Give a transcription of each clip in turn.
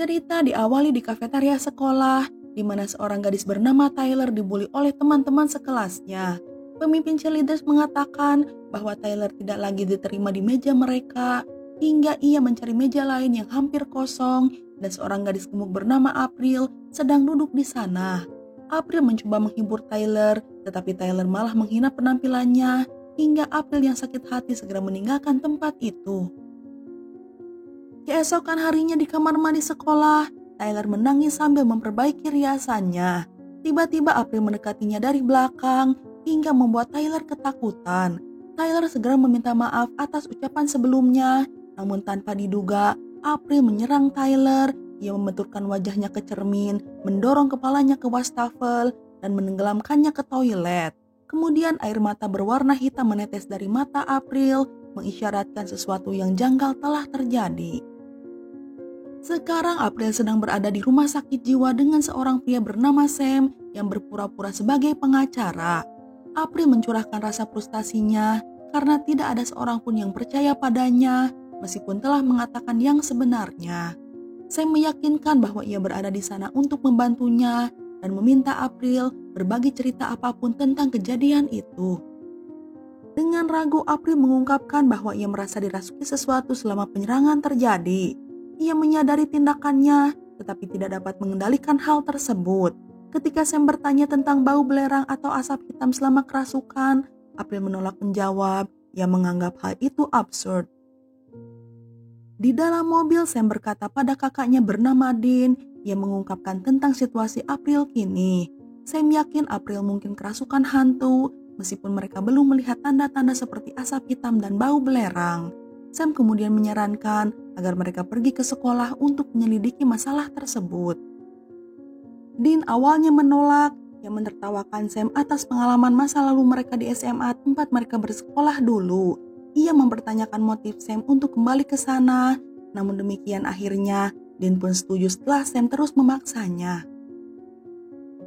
Cerita diawali di kafetaria sekolah, di mana seorang gadis bernama Tyler dibully oleh teman-teman sekelasnya. Pemimpin cheerleaders mengatakan bahwa Tyler tidak lagi diterima di meja mereka, hingga ia mencari meja lain yang hampir kosong, dan seorang gadis gemuk bernama April sedang duduk di sana. April mencoba menghibur Tyler, tetapi Tyler malah menghina penampilannya, hingga April yang sakit hati segera meninggalkan tempat itu. Keesokan harinya di kamar mandi sekolah, Tyler menangis sambil memperbaiki riasannya. Tiba-tiba April mendekatinya dari belakang hingga membuat Tyler ketakutan. Tyler segera meminta maaf atas ucapan sebelumnya, namun tanpa diduga, April menyerang Tyler. Ia membenturkan wajahnya ke cermin, mendorong kepalanya ke wastafel, dan menenggelamkannya ke toilet. Kemudian air mata berwarna hitam menetes dari mata April, mengisyaratkan sesuatu yang janggal telah terjadi. Sekarang April sedang berada di rumah sakit jiwa dengan seorang pria bernama Sam yang berpura-pura sebagai pengacara. April mencurahkan rasa frustasinya karena tidak ada seorang pun yang percaya padanya meskipun telah mengatakan yang sebenarnya. Sam meyakinkan bahwa ia berada di sana untuk membantunya dan meminta April berbagi cerita apapun tentang kejadian itu. Dengan ragu, April mengungkapkan bahwa ia merasa dirasuki sesuatu selama penyerangan terjadi. Ia menyadari tindakannya, tetapi tidak dapat mengendalikan hal tersebut. Ketika Sam bertanya tentang bau belerang atau asap hitam selama kerasukan, April menolak menjawab. Ia menganggap hal itu absurd. Di dalam mobil, Sam berkata pada kakaknya bernama Dean. Ia mengungkapkan tentang situasi April kini. Sam yakin April mungkin kerasukan hantu, meskipun mereka belum melihat tanda-tanda seperti asap hitam dan bau belerang. Sam kemudian menyarankan agar mereka pergi ke sekolah untuk menyelidiki masalah tersebut. Dean awalnya menolak, yang menertawakan Sam atas pengalaman masa lalu mereka di SMA tempat mereka bersekolah dulu. Ia mempertanyakan motif Sam untuk kembali ke sana, namun demikian akhirnya Dean pun setuju setelah Sam terus memaksanya.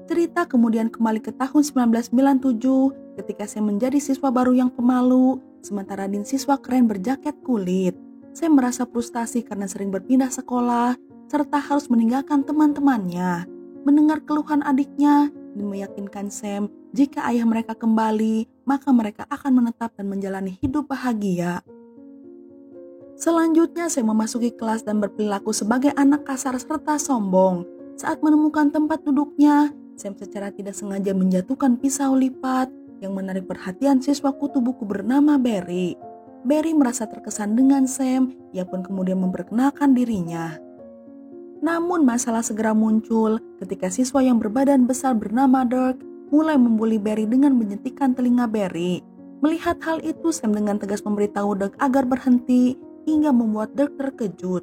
Cerita kemudian kembali ke tahun 1997 ketika Sam menjadi siswa baru yang pemalu, sementara Dean siswa keren berjaket kulit. Sam merasa frustasi karena sering berpindah sekolah, serta harus meninggalkan teman-temannya. Mendengar keluhan adiknya, Dean meyakinkan Sam jika ayah mereka kembali, maka mereka akan menetap dan menjalani hidup bahagia. Selanjutnya, Sam memasuki kelas dan berperilaku sebagai anak kasar serta sombong. Saat menemukan tempat duduknya, Sam secara tidak sengaja menjatuhkan pisau lipat yang menarik perhatian siswa kutu buku bernama Barry. Barry merasa terkesan dengan Sam, ia pun kemudian memperkenalkan dirinya. Namun masalah segera muncul ketika siswa yang berbadan besar bernama Dirk mulai membuli Barry dengan menyentikkan telinga Barry. Melihat hal itu, Sam dengan tegas memberitahu Dirk agar berhenti hingga membuat Dirk terkejut.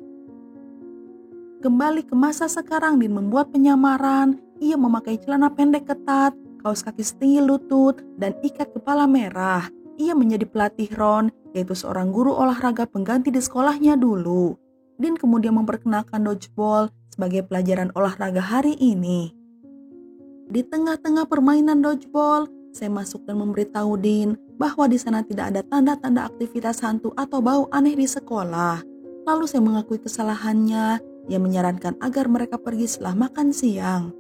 Kembali ke masa sekarang, Dean membuat penyamaran. Ia memakai celana pendek ketat, kaos kaki setinggi lutut, dan ikat kepala merah. Ia menjadi pelatih Ron, yaitu seorang guru olahraga pengganti di sekolahnya dulu. Dean kemudian memperkenalkan dodgeball sebagai pelajaran olahraga hari ini. Di tengah-tengah permainan dodgeball, saya masuk dan memberitahu Dean bahwa di sana tidak ada tanda-tanda aktivitas hantu atau bau aneh di sekolah. Lalu saya mengakui kesalahannya. Ia menyarankan agar mereka pergi setelah makan siang.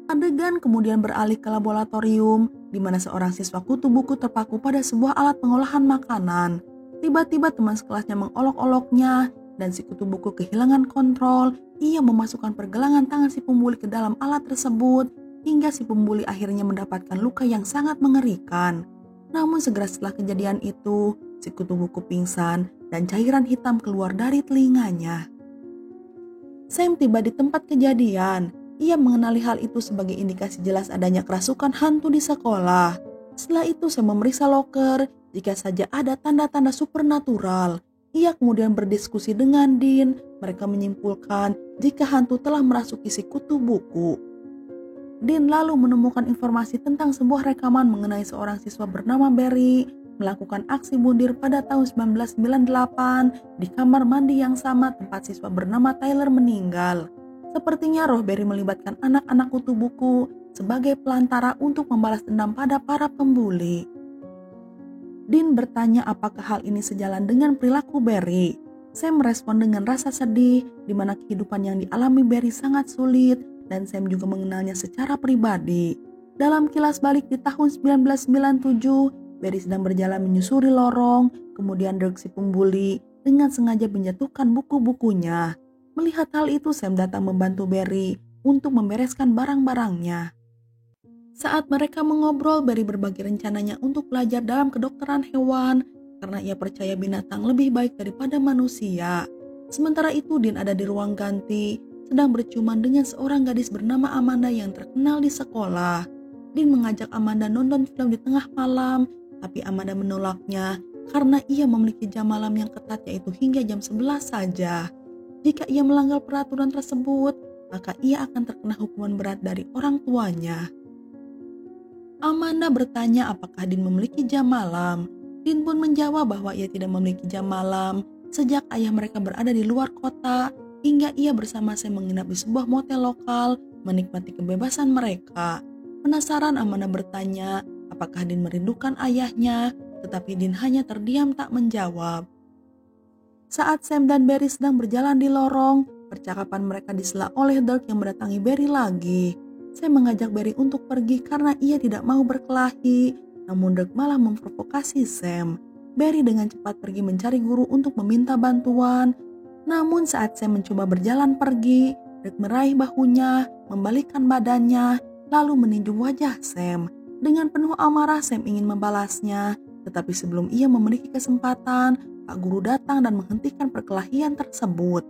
Adegan kemudian beralih ke laboratorium, di mana seorang siswa kutu buku terpaku pada sebuah alat pengolahan makanan. Tiba-tiba teman sekelasnya mengolok-oloknya, dan si kutu buku kehilangan kontrol. Ia memasukkan pergelangan tangan si pembuli ke dalam alat tersebut, hingga si pembuli akhirnya mendapatkan luka yang sangat mengerikan. Namun segera setelah kejadian itu, si kutu buku pingsan, dan cairan hitam keluar dari telinganya. Sam tiba di tempat kejadian. Ia mengenali hal itu sebagai indikasi jelas adanya kerasukan hantu di sekolah. Setelah itu Sam memeriksa loker jika saja ada tanda-tanda supernatural. Ia kemudian berdiskusi dengan Dean. Mereka menyimpulkan jika hantu telah merasuki si kutu buku. Dean lalu menemukan informasi tentang sebuah rekaman mengenai seorang siswa bernama Barry melakukan aksi bunuh pada tahun 1998 di kamar mandi yang sama tempat siswa bernama Tyler meninggal. Sepertinya roh Barry melibatkan anak-anak kutu buku sebagai pelantara untuk membalas dendam pada para pembuli. Dean bertanya apakah hal ini sejalan dengan perilaku Barry. Sam merespon dengan rasa sedih, di mana kehidupan yang dialami Barry sangat sulit, dan Sam juga mengenalnya secara pribadi. Dalam kilas balik di tahun 1997, Barry sedang berjalan menyusuri lorong, kemudian Dirk si pembuli dengan sengaja menjatuhkan buku-bukunya. Melihat hal itu, Sam datang membantu Barry untuk membereskan barang-barangnya. Saat mereka mengobrol, Barry berbagi rencananya untuk belajar dalam kedokteran hewan karena ia percaya binatang lebih baik daripada manusia. Sementara itu, Dean ada di ruang ganti, sedang berciuman dengan seorang gadis bernama Amanda yang terkenal di sekolah. Dean mengajak Amanda nonton film di tengah malam, tapi Amanda menolaknya karena ia memiliki jam malam yang ketat, yaitu hingga jam 11 saja. Jika ia melanggar peraturan tersebut, maka ia akan terkena hukuman berat dari orang tuanya. Amanda bertanya apakah Dean memiliki jam malam. Dean pun menjawab bahwa ia tidak memiliki jam malam sejak ayah mereka berada di luar kota hingga ia bersama Sam menginap di sebuah motel lokal menikmati kebebasan mereka. Penasaran, Amanda bertanya apakah Dean merindukan ayahnya, tetapi Dean hanya terdiam tak menjawab. Saat Sam dan Barry sedang berjalan di lorong, percakapan mereka disela oleh Dirk yang mendatangi Barry lagi. Sam mengajak Barry untuk pergi karena ia tidak mau berkelahi, namun Dirk malah memprovokasi Sam. Barry dengan cepat pergi mencari guru untuk meminta bantuan. Namun saat Sam mencoba berjalan pergi, Dirk meraih bahunya, membalikkan badannya, lalu meninju wajah Sam. Dengan penuh amarah, Sam ingin membalasnya, tetapi sebelum ia memiliki kesempatan, Pak Guru datang dan menghentikan perkelahian tersebut.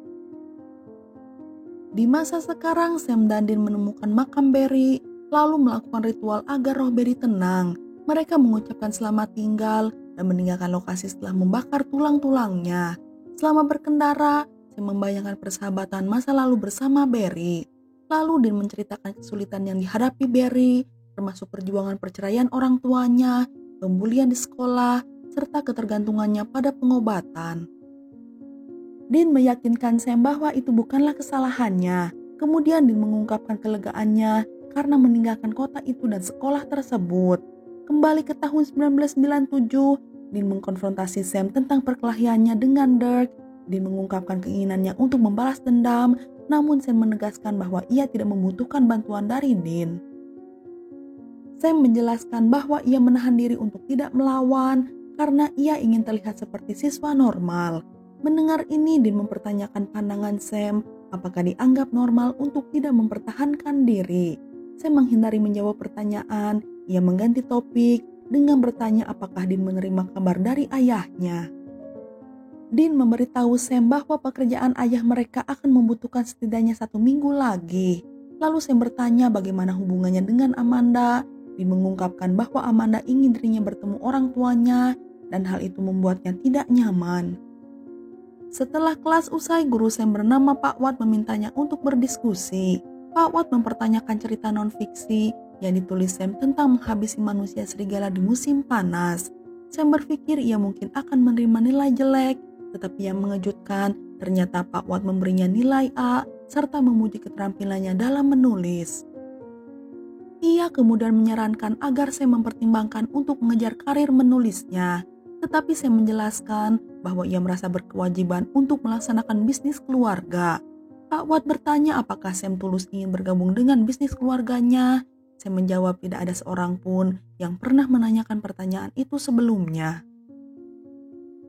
Di masa sekarang, Sam dan Dean menemukan makam Barry, lalu melakukan ritual agar roh Barry tenang. Mereka mengucapkan selamat tinggal dan meninggalkan lokasi setelah membakar tulang-tulangnya. Selama berkendara, Sam membayangkan persahabatan masa lalu bersama Barry. Lalu Dean menceritakan kesulitan yang dihadapi Barry, termasuk perjuangan perceraian orang tuanya, pembulian di sekolah, serta ketergantungannya pada pengobatan. Dean meyakinkan Sam bahwa itu bukanlah kesalahannya. Kemudian Dean mengungkapkan kelegaannya karena meninggalkan kota itu dan sekolah tersebut. Kembali ke tahun 1997, Dean mengkonfrontasi Sam tentang perkelahiannya dengan Dirk. Dean mengungkapkan keinginannya untuk membalas dendam, namun Sam menegaskan bahwa ia tidak membutuhkan bantuan dari Dean. Sam menjelaskan bahwa ia menahan diri untuk tidak melawan karena ia ingin terlihat seperti siswa normal. Mendengar ini, Dean mempertanyakan pandangan Sam, apakah dianggap normal untuk tidak mempertahankan diri. Sam menghindari menjawab pertanyaan, ia mengganti topik dengan bertanya apakah Dean menerima kabar dari ayahnya. Dean memberitahu Sam bahwa pekerjaan ayah mereka akan membutuhkan setidaknya 1 minggu lagi. Lalu Sam bertanya bagaimana hubungannya dengan Amanda. Dean mengungkapkan bahwa Amanda ingin dirinya bertemu orang tuanya dan hal itu membuatnya tidak nyaman. Setelah kelas usai, guru Sam bernama Pak Watt memintanya untuk berdiskusi. Pak Watt mempertanyakan cerita non-fiksi yang ditulis Sam tentang menghabisi manusia serigala di musim panas. Sam berpikir ia mungkin akan menerima nilai jelek, tetapi yang mengejutkan, ternyata Pak Watt memberinya nilai A serta memuji keterampilannya dalam menulis. Ia kemudian menyarankan agar Sam mempertimbangkan untuk mengejar karir menulisnya. Tetapi Sam menjelaskan bahwa ia merasa berkewajiban untuk melaksanakan bisnis keluarga. Pak Watt bertanya apakah Sam tulus ingin bergabung dengan bisnis keluarganya. Sam menjawab tidak ada seorang pun yang pernah menanyakan pertanyaan itu sebelumnya.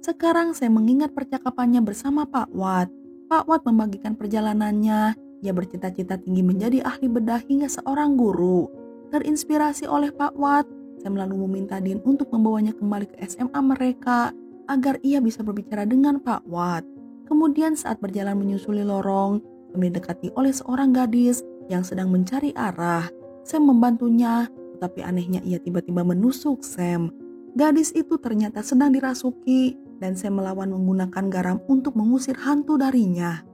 Sekarang Sam mengingat percakapannya bersama Pak Watt. Pak Watt membagikan perjalanannya. Ia bercita-cita tinggi menjadi ahli bedah hingga seorang guru. Terinspirasi oleh Pak Watt, Sam lalu meminta Dean untuk membawanya kembali ke SMA mereka agar ia bisa berbicara dengan Pak Watt. Kemudian saat berjalan menyusuli lorong, Sam didekati oleh seorang gadis yang sedang mencari arah. Sam membantunya, tetapi anehnya ia tiba-tiba menusuk Sam. Gadis itu ternyata sedang dirasuki dan Sam melawan menggunakan garam untuk mengusir hantu darinya.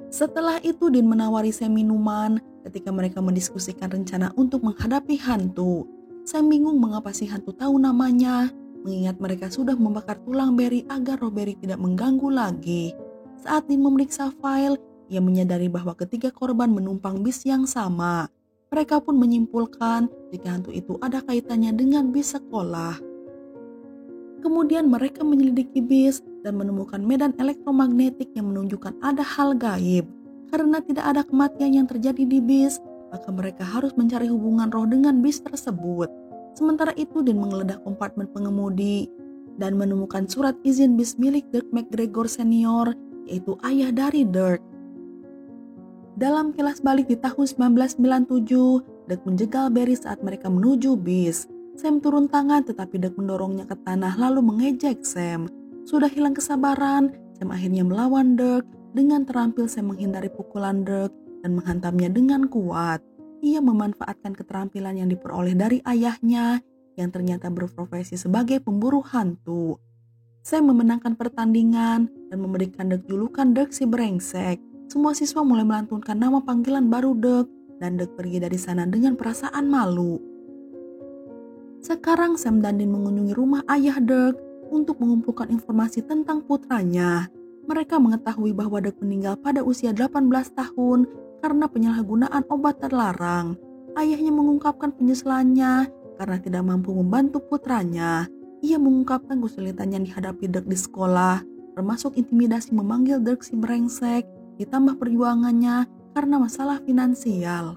Setelah itu Dean menawari Sam minuman. ketika mereka mendiskusikan rencana untuk menghadapi hantu. Sam bingung mengapa si hantu tahu namanya, mengingat mereka sudah membakar tulang Barry agar roh Barry tidak mengganggu lagi. Saat Dean memeriksa file, ia menyadari bahwa ketiga korban menumpang bis yang sama. Mereka pun menyimpulkan jika hantu itu ada kaitannya dengan bis sekolah. Kemudian mereka menyelidiki bis dan menemukan medan elektromagnetik yang menunjukkan ada hal gaib. Karena tidak ada kematian yang terjadi di bis, maka mereka harus mencari hubungan roh dengan bis tersebut. Sementara itu Dean menggeledah kompartemen pengemudi dan menemukan surat izin bis milik Dirk McGregor Senior, yaitu ayah dari Dirk. Dalam kilas balik di tahun 1997, Dirk menjegal Barry saat mereka menuju bis. Sam turun tangan tetapi Dirk mendorongnya ke tanah lalu mengejek Sam. Sudah hilang kesabaran, Sam akhirnya melawan Dirk. Dengan terampil Sam menghindari pukulan Dirk dan menghantamnya dengan kuat. Ia memanfaatkan keterampilan yang diperoleh dari ayahnya yang ternyata berprofesi sebagai pemburu hantu. Sam memenangkan pertandingan dan memberikan Dirk julukan Dirk si brengsek. Semua siswa mulai melantunkan nama panggilan baru Dirk dan Dirk pergi dari sana dengan perasaan malu. Sekarang Sam dan Dean mengunjungi rumah ayah Dirk untuk mengumpulkan informasi tentang putranya. Mereka mengetahui bahwa Dirk meninggal pada usia 18 tahun karena penyalahgunaan obat terlarang. Ayahnya mengungkapkan penyesalannya karena tidak mampu membantu putranya. Ia mengungkapkan kesulitan yang dihadapi Dirk di sekolah, termasuk intimidasi memanggil Dirk si brengsek, ditambah perjuangannya karena masalah finansial.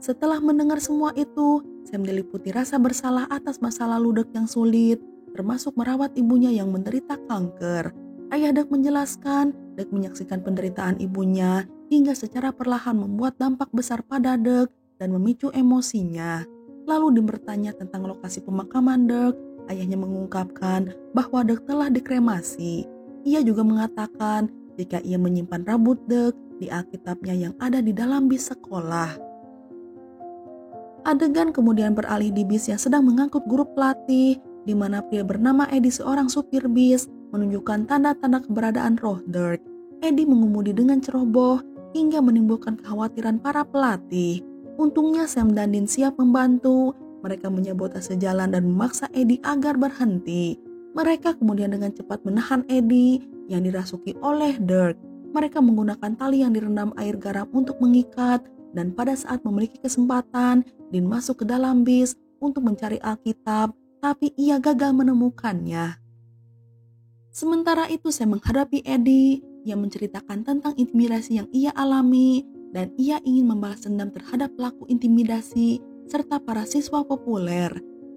Setelah mendengar semua itu, Sam diliputi rasa bersalah atas masa lalu Dirk yang sulit, termasuk merawat ibunya yang menderita kanker. Ayah Dirk menjelaskan, Dirk menyaksikan penderitaan ibunya hingga secara perlahan membuat dampak besar pada Dirk dan memicu emosinya. Lalu bertanya tentang lokasi pemakaman Dirk, ayahnya mengungkapkan bahwa Dirk telah dikremasi. Ia juga mengatakan jika ia menyimpan rambut Dirk di Alkitabnya yang ada di dalam bis sekolah. Adegan kemudian beralih di bis yang sedang mengangkut guru pelatih, di mana pria bernama Eddie, seorang supir bis, menunjukkan tanda-tanda keberadaan roh Dirk. Eddie mengemudi dengan ceroboh hingga menimbulkan kekhawatiran para pelatih. Untungnya Sam dan Dean siap membantu. Mereka menyabotase jalan dan memaksa Eddie agar berhenti. Mereka kemudian dengan cepat menahan Eddie yang dirasuki oleh Dirk. Mereka menggunakan tali yang direndam air garam untuk mengikat, dan pada saat memiliki kesempatan, Dean masuk ke dalam bis untuk mencari Alkitab, tapi ia gagal menemukannya. Sementara itu Sam menghadapi Eddie yang menceritakan tentang intimidasi yang ia alami dan ia ingin membalas dendam terhadap pelaku intimidasi serta para siswa populer.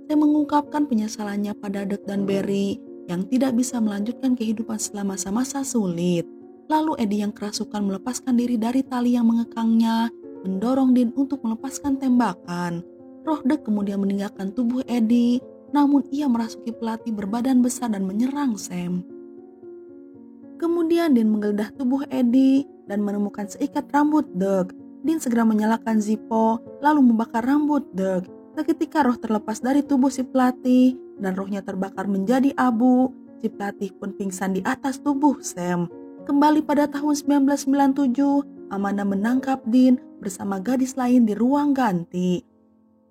Sam mengungkapkan penyesalannya pada Dirk dan Barry yang tidak bisa melanjutkan kehidupan setelah masa-masa sulit. Lalu Eddie yang kerasukan melepaskan diri dari tali yang mengekangnya, mendorong Dean untuk melepaskan tembakan. Roh Dirk kemudian meninggalkan tubuh Eddie, namun ia merasuki pelatih berbadan besar dan menyerang Sam. Kemudian Dean menggeledah tubuh Eddie dan menemukan seikat rambut Dirk. Dean segera menyalakan Zippo lalu membakar rambut Dirk. Seketika roh terlepas dari tubuh si pelatih dan rohnya terbakar menjadi abu. Si pelatih pun pingsan di atas tubuh Sam. Kembali pada tahun 1997, Amanda menangkap Dean bersama gadis lain di ruang ganti.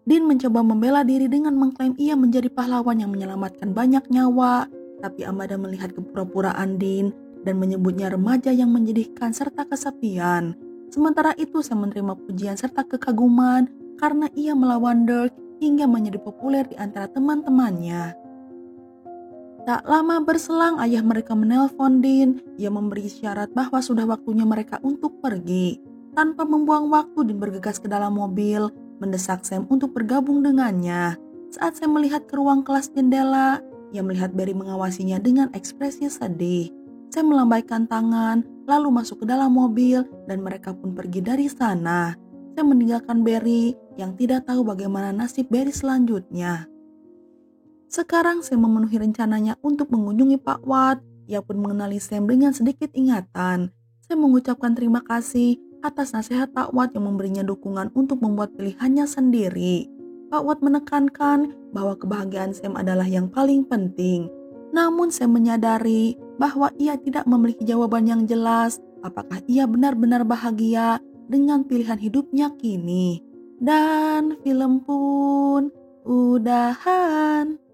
Dean mencoba membela diri dengan mengklaim ia menjadi pahlawan yang menyelamatkan banyak nyawa, tapi Amanda melihat kepura-puraan Dean dan menyebutnya remaja yang menyedihkan serta kesepian. Sementara itu Sam menerima pujian serta kekaguman karena ia melawan Dirk hingga menjadi populer di antara teman-temannya. Tak lama berselang ayah mereka menelpon Dean. Ia memberi syarat bahwa sudah waktunya mereka untuk pergi. Tanpa membuang waktu, Dean bergegas ke dalam mobil, mendesak Sam untuk bergabung dengannya. Saat Sam melihat ke ruang kelas jendela, ia melihat Barry mengawasinya dengan ekspresi sedih. Sam melambaikan tangan, lalu masuk ke dalam mobil dan mereka pun pergi dari sana. Sam meninggalkan Barry yang tidak tahu bagaimana nasib Barry selanjutnya. Sekarang Sam memenuhi rencananya untuk mengunjungi Pak Watt. Ia pun mengenali Sam dengan sedikit ingatan. Sam mengucapkan terima kasih atas nasihat Pak Watt yang memberinya dukungan untuk membuat pilihannya sendiri. Pak Watt menekankan bahwa kebahagiaan Sam adalah yang paling penting. Namun Sam menyadari bahwa ia tidak memiliki jawaban yang jelas apakah ia benar-benar bahagia dengan pilihan hidupnya kini. Dan film pun udahan.